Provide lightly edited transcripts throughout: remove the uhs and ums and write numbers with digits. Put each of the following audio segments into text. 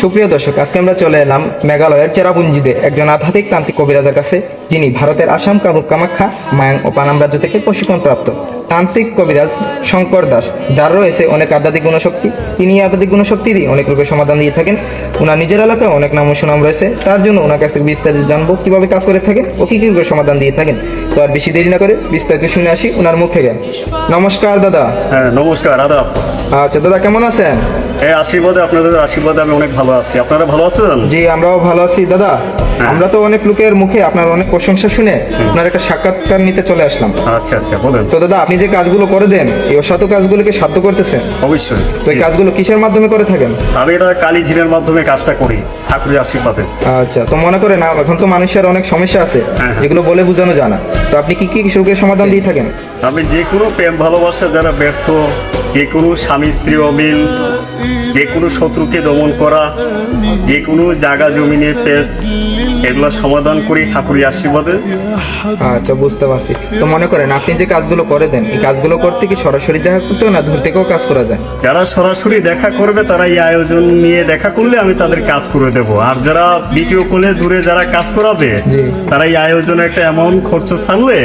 সুপ্রিয় দর্শক, আজকে আমরা চলে এলাম মেঘালয়ের চেরাপুঞ্জিতে একজন আধ্যাত্মিক তান্ত্রিক কবিরাজের কাছে, যিনি ভারতের আসাম, কামরূপ, কামাখ্যা, মায়াং ও পানাম রাজ্য থেকে প্রশিক্ষণপ্রাপ্ত তান্ত্রিক কবিরাজ শঙ্কর দাস, যার রয়েছে অনেক আধ্যাত্মিক গুণশক্তি। তিনি এই আধ্যাত্মিক গুণশক্তি দিয়ে অনেক রূপের সমাধান দিয়ে থাকেন। ওনার নিজের এলাকায় অনেক নাম ও সুনাম রয়েছে। তার জন্য ওনার কাছ থেকে বিস্তারিত জানবো কিভাবে কাজ করে থাকেন ও কি রূপের সমাধান দিয়ে থাকেন। তো আর বেশি দেরি না করে বিস্তারিত শুনে আসি ওনার মুখ থেকে। নমস্কার দাদা। হ্যাঁ, নমস্কার, আদাব। আচ্ছা দাদা, কেমন আছেন? এই আশীর্বাদে, আপনাদের আশীর্বাদে আমি অনেক ভালো আছি। আপনারা ভালো আছেন? জি, আমরাও ভালো আছি দাদা। আমরা তো অনেক লোকের মুখে আপনার অনেক প্রশংসা শুনে আপনার একটা সাক্ষাৎকার নিতে চলে আসলাম। আচ্ছা আচ্ছা, বলেন। তো দাদা, আপনি যে কাজগুলো করে দেন, এই অসাধু কাজগুলোকে সাধ্য করতেছেন। অবশ্যই। তো এই কাজগুলো কিসের মাধ্যমে করে থাকেন? আমি এটা কালী ঝিলের মাধ্যমে কাজটা করি, ঠাকুরের আশীর্বাদে। আচ্ছা, তো মনে করেন এখন তো মানুষের অনেক সমস্যা আছে যেগুলো বলে বোঝানো যায় না। তো আপনি কি কি রোগের সমাধান দিয়ে থাকেন? আমি যে কোনো প্রেম ভালোবাসা যারা ব্যর্থ, যে কোনো স্বামী স্ত্রী অমিল, যে কোনো শত্রুকে দমন করা, যে কোনো জায়গা জমিনে পেস, এগুলো সমাধান করি ঠাকুরের আশীর্বাদে। আচ্ছা, বুঝতে পারছি। তো মনে করেন আপনি যে কাজগুলো করে দেন, এই কাজগুলো করতে কি সরাসরি দেখা করতে হয় না দূর থেকেও কাজ করা যায়? যারা সরাসরি দেখা করবে তারা এই আয়োজন নিয়ে দেখা করলে আমি তাদের কাজ করে দেব। আর যারা ভিডিও কলে দূরে যারা কাজ করাবে, তারা এই আয়োজনে একটা এমন খরচ ছাড়লে,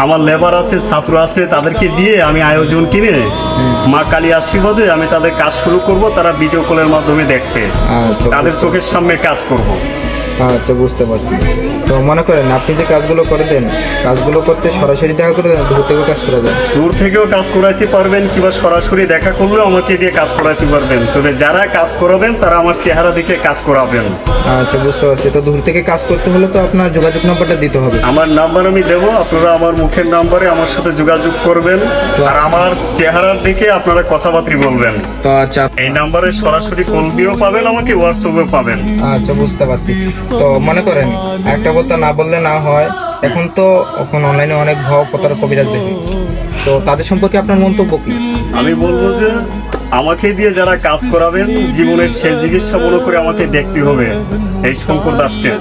আমার লেবার আছে, ছাত্র আছে, তাদেরকে দিয়ে আমি আয়োজন কিনে মা কালী আশীর্বাদে আমি তাদের কাজ শুরু করব। তারা ভিডিও কলের মাধ্যমে দেখবে, তাদের চোখের সামনে কাজ করব। আচ্ছা, বুঝতে পারছি। তো মনে করেন আপনি যে কাজগুলো করে দেন, কাজগুলো করতে সরাসরি দেখা করে দেন, দূর থেকেও কাজ করে দেন? দূর থেকেও কাজ করাইতে পারবেন, কিংবা সরাসরি দেখা করলেও আমাকে দিয়ে কাজ করাইতে পারবেন। তবে যারা কাজ করাবেন তারা আমার চেহারা দেখে কাজ করাবেন। আচ্ছা, বুঝতে পারছি। তো দূর থেকে কাজ করতে হলে তো আপনার যোগাযোগ নাম্বারটা দিতে হবে। আমার নাম্বার আমি দেবো, আপনারা আমার মুখের নাম্বারে আমার সাথে যোগাযোগ করবেন। আর আমার চেহারার দিকে আপনারা কথাবার্তা বলবেন। তো আচ্ছা, এই নাম্বারে সরাসরি কল দিয়েও পাবেন, আমাকে হোয়াটসঅ্যাপে পাবেন। আচ্ছা, বুঝতে পারছি। তো মনে করেন একটা কথা না বললে না হয়, এখন অনলাইনে অনেক ভুয়া প্রতারক কবিরাজ দেখে, তো তাদের সম্পর্কে আপনার মন্তব্য কি? আমি বলবো যে আমাকে দিয়ে যারা কাজ করাবেন, জীবনের শেষ চিকিৎসা মনে করে আমাকে দেখতে হবে এই শঙ্কর দাসকে।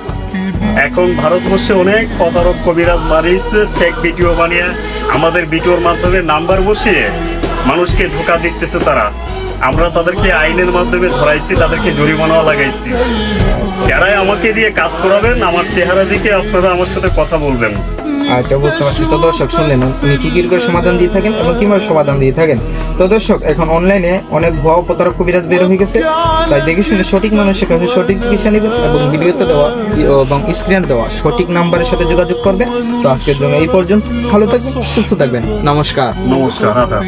এখন ভারতবর্ষে অনেক প্রতারক কবিরাজ বানিয়েছে, ফেক ভিডিও বানিয়ে আমাদের ভিডিওর মাধ্যমে নাম্বার বসিয়ে মানুষকে ধোঁকা দিতেছে তারা। আমরা তাদেরকে আইনের মাধ্যমে ধরাইছি, তাদেরকে জরিমানাও লাগাইছি। যারাই আমাকে দিয়ে কাজ করাবেন, আমার চেহারা দিকে আপনারা আমার সাথে কথা বলবেন। আচ্ছা, বুঝতে পারছি। তো দর্শক, শুনলেন উনি কি করে সমাধান দিয়ে থাকেন এবং কিভাবে সমাধান দিয়ে থাকেন। তো দর্শক, এখন অনলাইনে অনেক ভুয়া প্রতারক কবিরাজ বের হয়ে গেছে, তাই দেখে শুনে সঠিক মানুষের কাছে সঠিক চিকিৎসা নেবেন এবং ভিডিওতে দেওয়া এবং স্ক্রিনে দেওয়া সঠিক নাম্বারের সাথে যোগাযোগ করবেন। তো আজকের জন্য এই পর্যন্ত। ভালো থাকবেন, সুস্থ থাকবেন। নমস্কার। নমস্কার, আদাব।